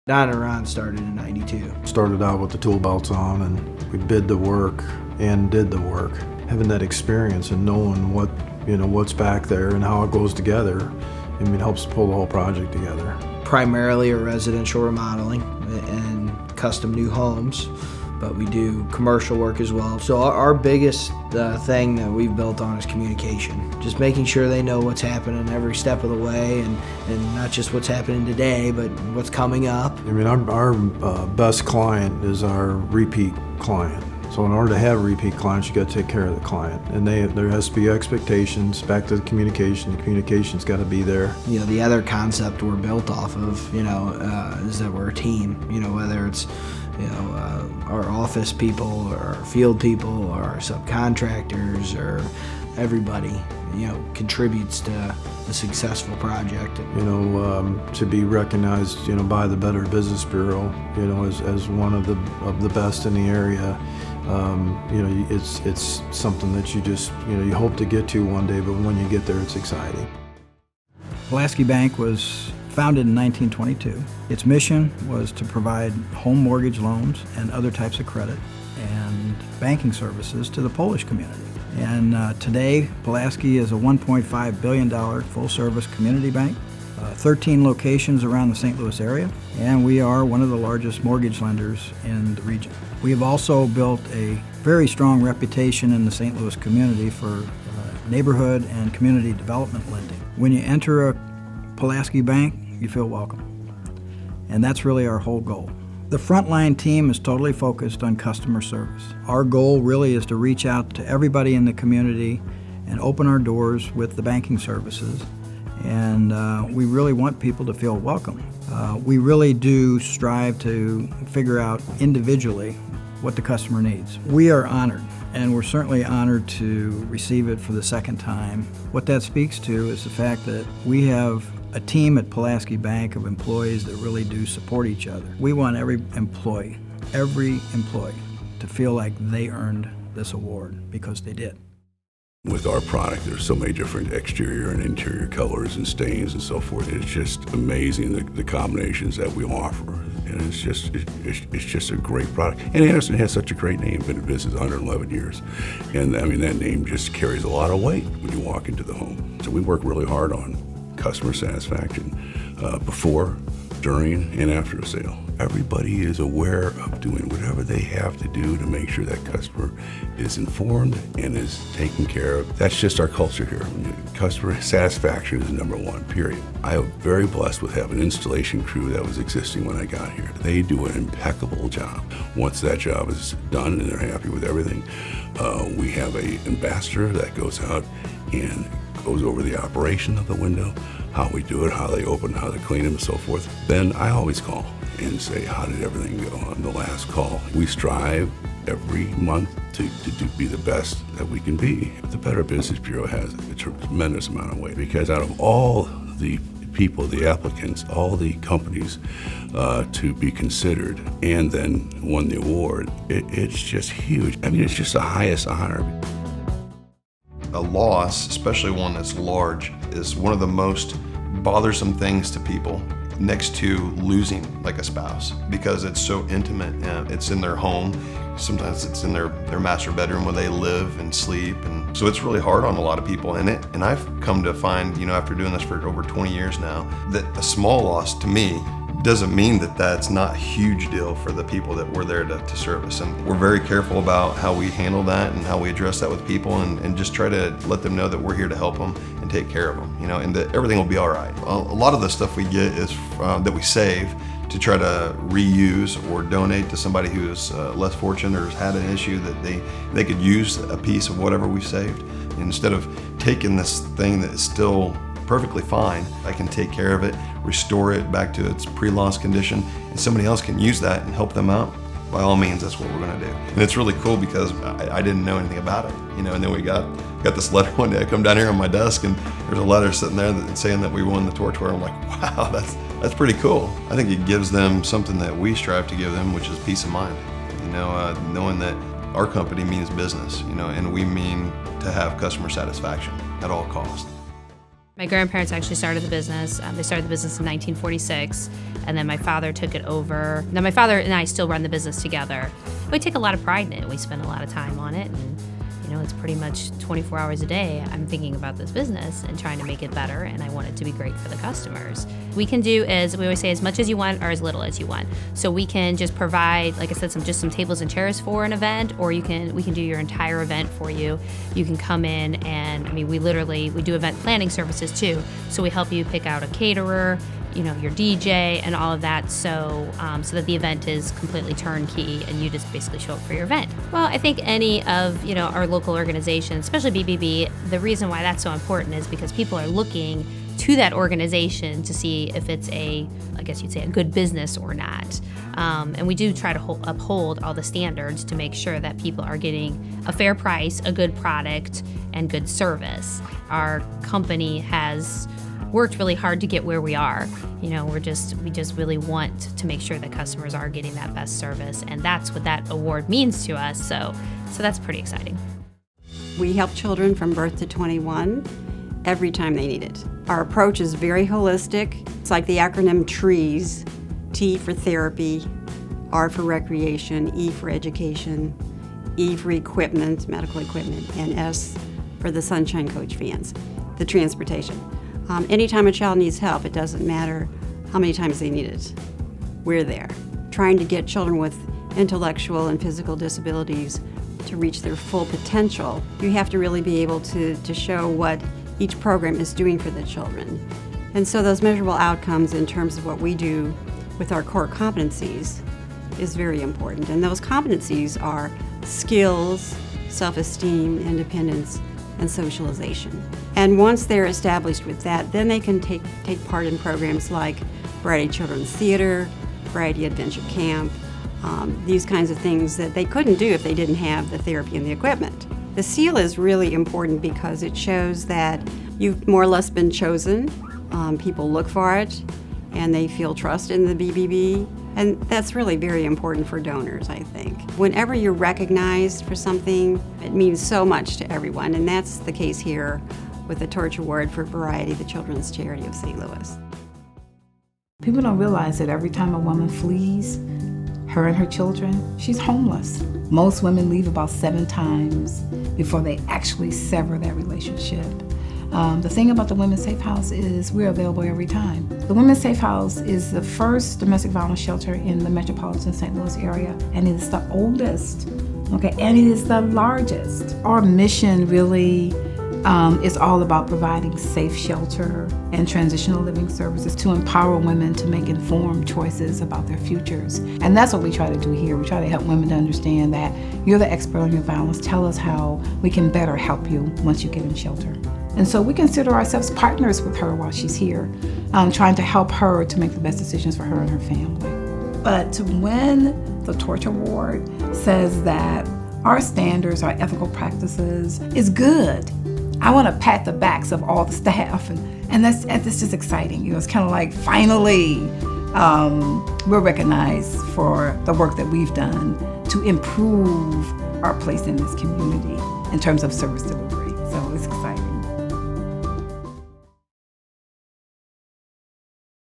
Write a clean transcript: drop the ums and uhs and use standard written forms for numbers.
Don and Ron started in '92. Started out with the tool belts on, and we bid the work and did the work. Having that experience and knowing what's back there and how it goes together, helps pull the whole project together. Primarily a residential remodeling and custom new homes, but we do commercial work as well. So our biggest thing that we've built on is communication. Just making sure they know what's happening every step of the way, and not just what's happening today, but what's coming up. Our best client is our repeat client. So in order to have repeat clients, you got to take care of the client, and there has to be expectations. Back to the communication's got to be there. The other concept we're built off of, is that we're a team. Whether it's our office people or our field people or our subcontractors, or everybody contributes to a successful project. To be recognized by the Better Business Bureau as one of the best in the area. It's something that you hope to get to one day, but when you get there, it's exciting. Pulaski Bank was founded in 1922. Its mission was to provide home mortgage loans and other types of credit and banking services to the Polish community. And today, Pulaski is a $1.5 billion full-service community bank, 13 locations around the St. Louis area, and we are one of the largest mortgage lenders in the region. We have also built a very strong reputation in the St. Louis community for neighborhood and community development lending. When you enter a Pulaski Bank, you feel welcome. And that's really our whole goal. The frontline team is totally focused on customer service. Our goal really is to reach out to everybody in the community and open our doors with the banking services. And we really want people to feel welcome. We really do strive to figure out individually what the customer needs. We are honored, and we're certainly honored to receive it for the second time. What that speaks to is the fact that we have a team at Pulaski Bank of employees that really do support each other. We want every employee to feel like they earned this award, because they did. With our product, there's so many different exterior and interior colors and stains and so forth. It's just amazing the combinations that we offer, and it's just a great product. And Anderson has such a great name. Been in business 111 years, and that name just carries a lot of weight when you walk into the home. So we work really hard on customer satisfaction before, during, and after a sale. Everybody is aware of doing whatever they have to do to make sure that customer is informed and is taken care of. That's just our culture here. Customer satisfaction is number one, period. I am very blessed with having an installation crew that was existing when I got here. They do an impeccable job. Once that job is done and they're happy with everything, we have an ambassador that goes out and goes over the operation of the window, how we do it, how they open, how they clean them, and so forth. Then I always call and say, how did everything go on the last call? We strive every month to be the best that we can be. The Better Business Bureau has a tremendous amount of weight, because out of all the people, the applicants, all the companies to be considered and then won the award, it's just huge. It's just the highest honor. A loss, especially one that's large, is one of the most bothersome things to people, next to losing like a spouse, because it's so intimate. It's in their home. Sometimes it's in their master bedroom where they live and sleep, and so it's really hard on a lot of people in it. And I've come to find, after doing this for over 20 years now, that a small loss to me doesn't mean that that's not a huge deal for the people that we're there to service. And we're very careful about how we handle that and how we address that with people, and just try to let them know that we're here to help them and take care of them, and that everything will be all right. A lot of the stuff we get is that we save to try to reuse or donate to somebody who is less fortunate or has had an issue that they could use a piece of whatever we saved. And instead of taking this thing that is still perfectly fine, I can take care of it, restore it back to its pre-loss condition, and somebody else can use that and help them out. By all means, that's what we're gonna do. And it's really cool because I didn't know anything about it, and then we got this letter one day. I come down here on my desk and there's a letter sitting there saying that we won the torchware. I'm like, wow, that's pretty cool. I think it gives them something that we strive to give them, which is peace of mind. Knowing that our company means business, and we mean to have customer satisfaction at all costs. My grandparents actually started the business. They started the business in 1946, and then my father took it over. Now my father and I still run the business together. We take a lot of pride in it. We spend a lot of time on it, and it's pretty much 24 hours a day. I'm thinking about this business and trying to make it better, and I want it to be great for the customers. We can do, as we always say, as much as you want or as little as you want. So we can just provide, like I said, some tables and chairs for an event, or we can do your entire event for you. You can come in and, we do event planning services too. So we help you pick out a caterer, your DJ and all of that, so that the event is completely turnkey and you just basically show up for your event. Well, I think any of our local organizations, especially BBB, the reason why that's so important is because people are looking to that organization to see if it's a good business or not. And we do try to uphold all the standards to make sure that people are getting a fair price, a good product, and good service. Our company has worked really hard to get where we are. We just really want to make sure that customers are getting that best service, and that's what that award means to us. So that's pretty exciting. We help children from birth to 21 every time they need it. Our approach is very holistic. It's like the acronym TREES: T for therapy, R for recreation, E for education, E for equipment, medical equipment, and S for the Sunshine Coach fans, the transportation. Anytime a child needs help, it doesn't matter how many times they need it. We're there, trying to get children with intellectual and physical disabilities to reach their full potential. You have to really be able to show what each program is doing for the children. And so those measurable outcomes in terms of what we do with our core competencies is very important. And those competencies are skills, self-esteem, independence, and socialization. And once they're established with that, then they can take part in programs like Variety Children's Theater, Variety Adventure Camp, these kinds of things that they couldn't do if they didn't have the therapy and the equipment. The seal is really important because it shows that you've more or less been chosen. People look for it, and they feel trust in the BBB. And that's really very important for donors, I think. Whenever you're recognized for something, it means so much to everyone, and that's the case here with the Torch Award for Variety, the children's charity of St. Louis. People don't realize that every time a woman flees, her and her children, she's homeless. Most women leave about 7 times before they actually sever that relationship. The thing about the Women's Safe House is we're available every time. The Women's Safe House is the first domestic violence shelter in the metropolitan St. Louis area, and it is the oldest, and it is the largest. Our mission really is all about providing safe shelter and transitional living services to empower women to make informed choices about their futures. And that's what we try to do here. We try to help women to understand that you're the expert on your violence. Tell us how we can better help you once you get in shelter. And so we consider ourselves partners with her while she's here, trying to help her to make the best decisions for her and her family. But to win the Torch Award says that our standards, our ethical practices is good. I want to pat the backs of all the staff, and that's just exciting. It's kind of like finally we're recognized for the work that we've done to improve our place in this community in terms of service delivery.